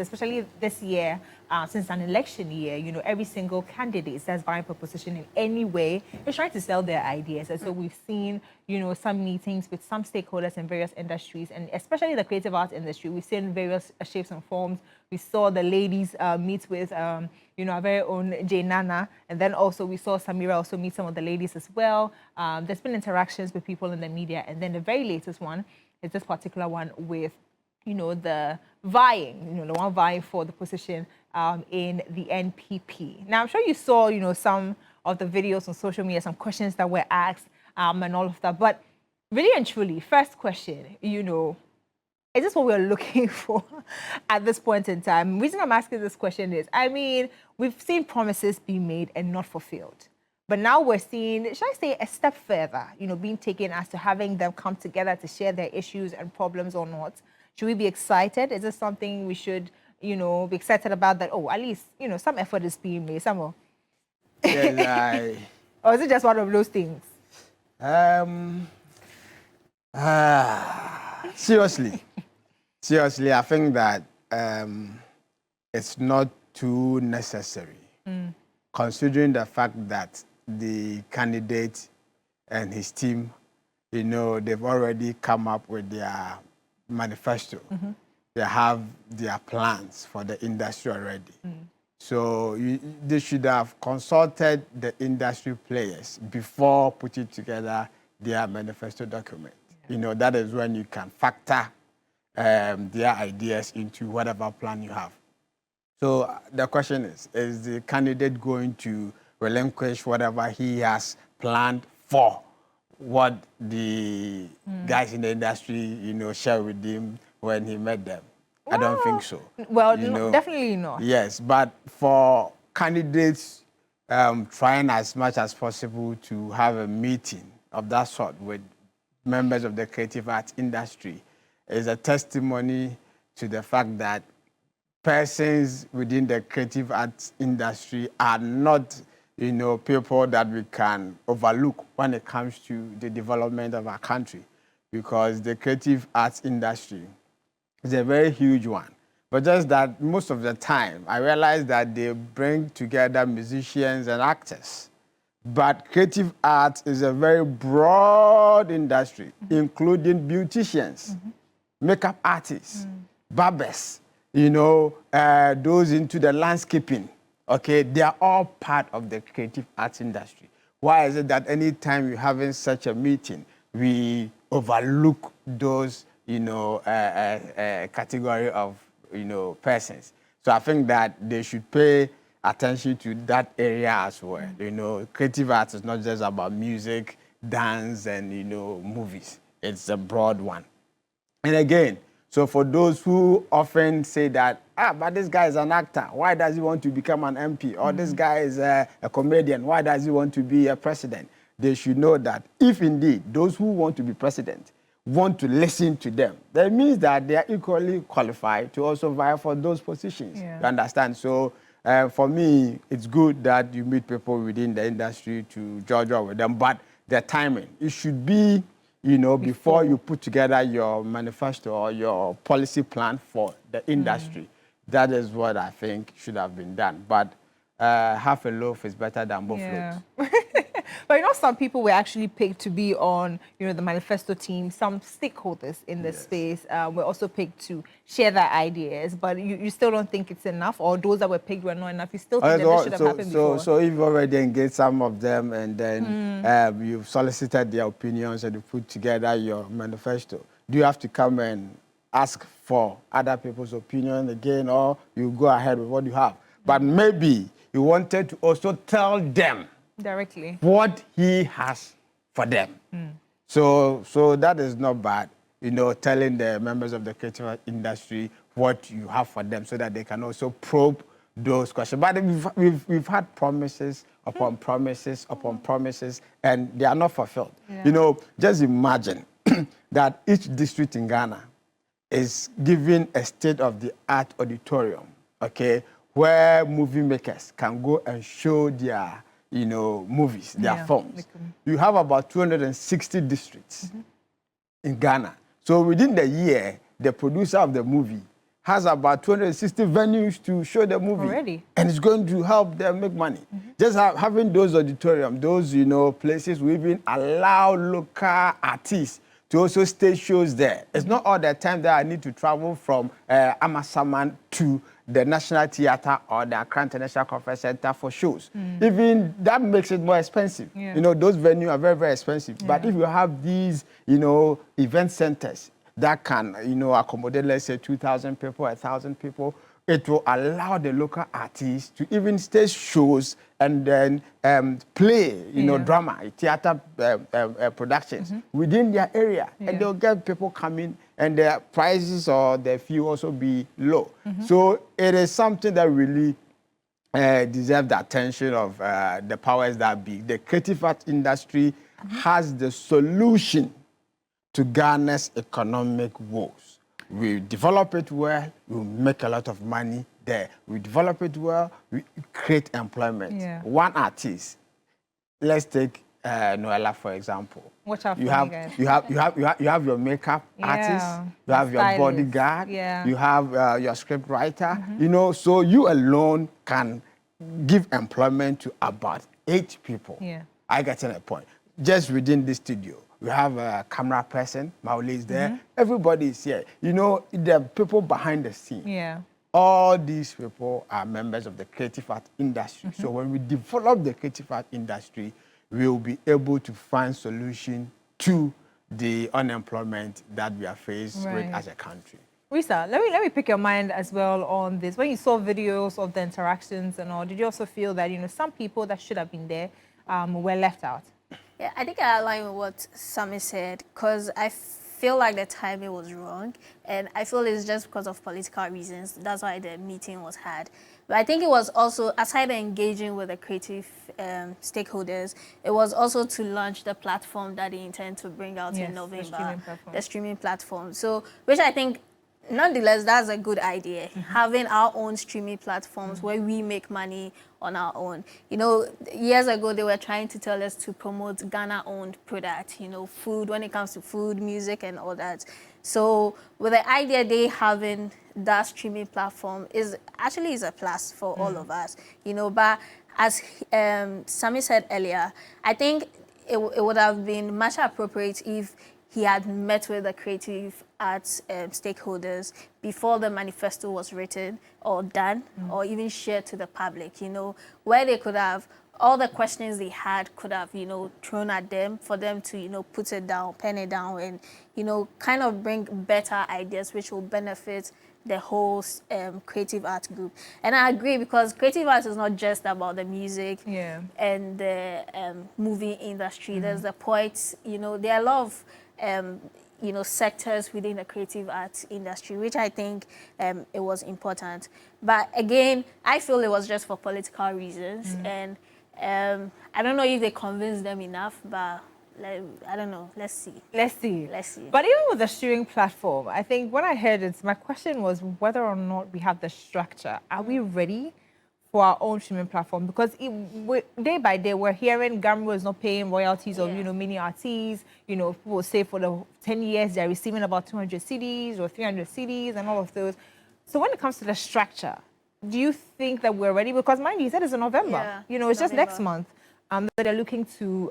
especially this year, since an election year, every single candidate that's vying for position in any way is trying to sell their ideas. And so we've seen, some meetings with some stakeholders in various industries, and especially the creative arts industry. We've seen various shapes and forms. We saw the ladies meet with, our very own Jane Nana, and then also we saw Samira also meet some of the ladies as well. There's been interactions with people in the media, and then the very latest one is this particular one with the vying, the one vying for the position in the NPP. Now, I'm sure you saw, some of the videos on social media, some questions that were asked and all of that. But really and truly, first question, is this what we're looking for at this point in time? The reason I'm asking this question is, we've seen promises being made and not fulfilled. But now we're seeing, should I say, a step further, being taken as to having them come together to share their issues and problems or not. Should we be excited? Is this something we should, be excited about, that, at least, some effort is being made, somehow? Yes, or is it just one of those things? Seriously, I think that it's not too necessary, considering the fact that the candidate and his team, they've already come up with their manifesto. They have their plans for the industry already. So they should have consulted the industry players before putting together their manifesto document. That is when you can factor their ideas into whatever plan you have. So the question is the candidate going to relinquish whatever he has planned for what the guys in the industry, share with him when he met them? Well, I don't think so. Well, definitely not. Yes, but for candidates trying as much as possible to have a meeting of that sort with members of the creative arts industry is a testimony to the fact that persons within the creative arts industry are not people that we can overlook when it comes to the development of our country, because the creative arts industry is a very huge one. But just that most of the time, I realize that they bring together musicians and actors. But creative arts is a very broad industry, including beauticians, makeup artists, barbers, those into the landscaping. Okay, they are all part of the creative arts industry. Why is it that anytime we're having such a meeting, we overlook those, category of, persons? So I think that they should pay attention to that area as well. Creative arts is not just about music, dance, and, movies. It's a broad one. And again, so for those who often say that, but this guy is an actor, why does he want to become an MP? Or this guy is a comedian, why does he want to be a president? They should know that if indeed those who want to be president want to listen to them, that means that they are equally qualified to also vie for those positions. Yeah. You understand? So for me, it's good that you meet people within the industry to judge with them, but the timing, it should be before you put together your manifesto or your policy plan for the industry. That is what I think should have been done. But half a loaf is better than both loaves. But some people were actually picked to be on, the manifesto team. Some stakeholders in the space were also picked to share their ideas. But you still don't think it's enough, or those that were picked were not enough? You still think that this should have happened before? So you've already engaged some of them, and then you've solicited their opinions, and you put together your manifesto. Do you have to come and ask for other people's opinion again, or you go ahead with what you have? But maybe you wanted to also tell them directly what he has for them. So that is not bad, telling the members of the creative industry what you have for them so that they can also probe those questions. But we've had promises upon promises upon promises, and they are not fulfilled. Yeah. Just imagine that each district in Ghana is given a state-of-the-art auditorium, okay, where movie makers can go and show their movies, their films. You have about 260 districts in Ghana. So within the year, the producer of the movie has about 260 venues to show the movie. Already. And it's going to help them make money. Just having those auditoriums, those, places will even allow local artists to also stage shows there. It's not all the time that I need to travel from Amasaman to the National Theatre or the Accra International Conference Center for shows. Even that makes it more expensive. Yeah. Those venues are very, very expensive. Yeah. But if you have these, event centers that can, accommodate, let's say, 2,000 people, 1,000 people, it will allow the local artists to even stage shows and then play, drama, theater productions within their area. Yeah. And they'll get people coming and their prices or their fee also be low. So it is something that really deserves the attention of the powers that be. The creative art industry has the solution to Ghana's economic woes. We develop it well, we make a lot of money there. We develop it well, we create employment. Yeah. One artist, let's take Noella for example. Watch out for you have, you guys. you have your makeup artist, you have your Stylist. bodyguard, Yeah. you have your script writer. So you alone can give employment to about 8 people. Yeah. I get to a point. Just within the studio. We have a camera person, Mauli is there. Everybody is here. The people behind the scene. Yeah. All these people are members of the creative art industry. So when we develop the creative art industry, we will be able to find solution to the unemployment that we are faced with as a country. Risa, let me pick your mind as well on this. When you saw videos of the interactions and all, did you also feel that some people that should have been there were left out? Yeah, I think I align with what Sammy said because I feel like the timing was wrong, and I feel it's just because of political reasons. That's why the meeting was had. But I think it was also, aside engaging with the creative stakeholders, it was also to launch the platform that they intend to bring out in November, the streaming platform. So, which I think, nonetheless, that's a good idea. Having our own streaming platforms where we make money on our own. Years ago, they were trying to tell us to promote Ghana-owned products, food, when it comes to food, music, and all that. So with the idea they having that streaming platform is a plus for all of us, But as Sammy said earlier, I think it would have been much appropriate if he had met with the creative arts stakeholders before the manifesto was written or done or even shared to the public, where they could have, all the questions they had could have, thrown at them for them to, put it down, pen it down and, kind of bring better ideas which will benefit the whole creative art group. And I agree because creative arts is not just about the music and the movie industry. There's the poets, there are a lot of sectors within the creative arts industry, which I think it was important. But again, I feel it was just for political reasons. And I don't know if they convinced them enough, but I don't know. Let's see. Let's see. Let's see. But even with the streaming platform, I think when I heard it, my question was whether or not we have the structure. Are we ready for our own streaming platform? Because day by day, we're hearing Gambia is not paying royalties of, many artists. People say for the 10 years, they're receiving about 200 CDs or 300 CDs and all of those. So when it comes to the structure, do you think that we're ready? Because mind you said it's in November. It's just next month that they're looking to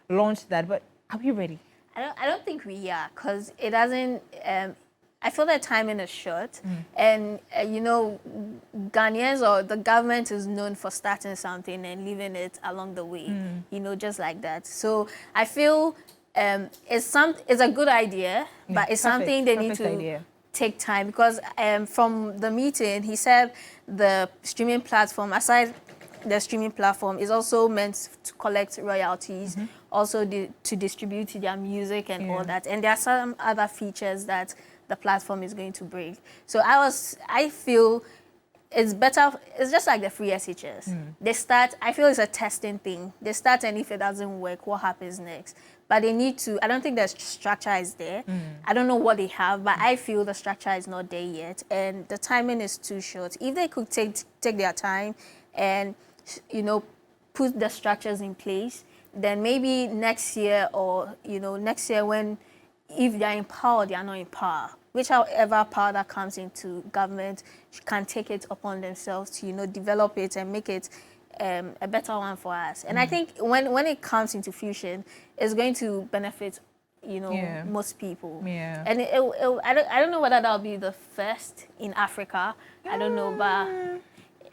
launch that. But are we ready? I don't think we are, because it doesn't. I feel that timing is short, and Ghanaians or the government is known for starting something and leaving it along the way, just like that. So I feel it's a good idea, but it's something they need to take time, because from the meeting he said the streaming platform, aside the streaming platform, is also meant to collect royalties, also to distribute their music and all that, and there are some other features that the platform is going to bring. So I feel it's better. It's just like the free SHS. They start. I feel it's a testing thing. They start, and if it doesn't work, what happens next? But they need to. I don't think the structure is there. I don't know what they have, but I feel the structure is not there yet, and the timing is too short. If they could take their time and put the structures in place, then maybe next year or next year when, if they are in power, they are not in power. whichever power that comes into government can take it upon themselves to, you know, develop it and make it a better one for us. And I think when it comes into fusion, it's going to benefit, you know, most people. Yeah. And I don't know whether that'll be the first in Africa. I don't know, but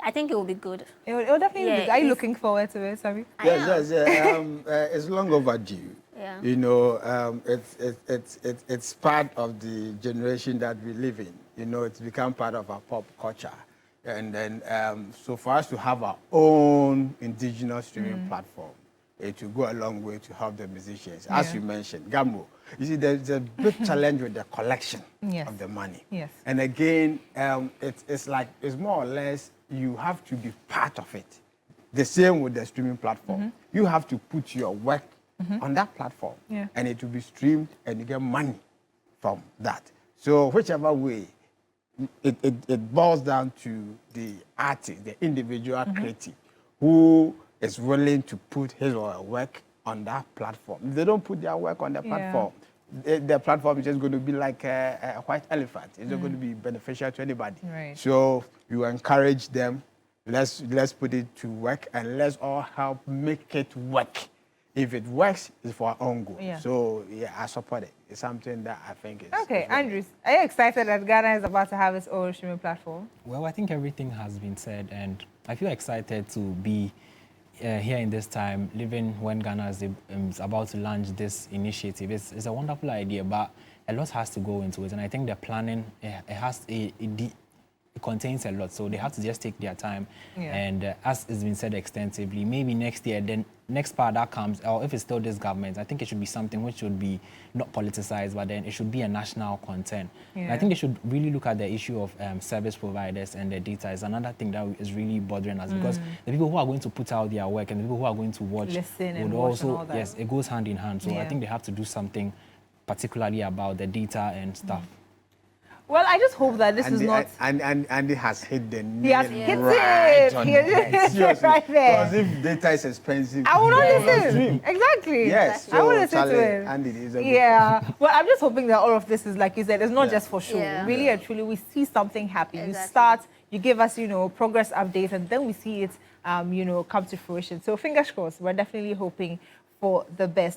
I think it will be good. It will definitely be good. Are you looking forward to it, Sabi? Yes. It's long overdue. Yeah. You know, it's part of the generation that we live in. You know, it's become part of our pop culture. And then, so for us to have our own indigenous streaming platform, it will go a long way to help the musicians. As you mentioned, Gambo, you see, there's a big challenge with the collection of the money. Yes. And again, it's more or less, you have to be part of it. The same with the streaming platform. You have to put your work on that platform, and it will be streamed, and you get money from that. So whichever way, it boils down to the artist, the individual creative, who is willing to put his or her work on that platform. If they don't put their work on the platform, the platform is just going to be like a white elephant. It's not going to be beneficial to anybody. Right. So you encourage them, let's put it to work, and let's all help make it work. If it works, it's for our own good. Yeah. So I support it. It's something that I think is... Okay, is Andrews, are you excited that Ghana is about to have its own streaming platform? Well, I think everything has been said, and I feel excited to be here in this time, living when Ghana is about to launch this initiative. It's a wonderful idea, but a lot has to go into it, and I think the planning, it contains a lot, so they have to just take their time. And as it's been said extensively, maybe next year, then next part that comes, or if it's still this government, I think it should be something which should be not politicized, but then it should be a national content. And I think they should really look at the issue of service providers and their data is another thing that is really bothering us, because the people who are going to put out their work and the people who are going to watch would also, yes, it goes hand in hand. So I think they have to do something particularly about the data and stuff. Well, I just hope that this is not... And it has hit the nail. He has hit right it. on He the has head. hit it Seriously. right there. Because if data is expensive, I will not you cannot listen. stream. Exactly. Yes. I will So, listen to it. And it is a good Yeah. Well, I'm just hoping that all of this is, like you said, it's not just for show. Yeah. Really and truly, we see something happen. Exactly. You start, you give us, you know, progress updates, and then we see it, you know, come to fruition. So fingers crossed. We're definitely hoping for the best. Now,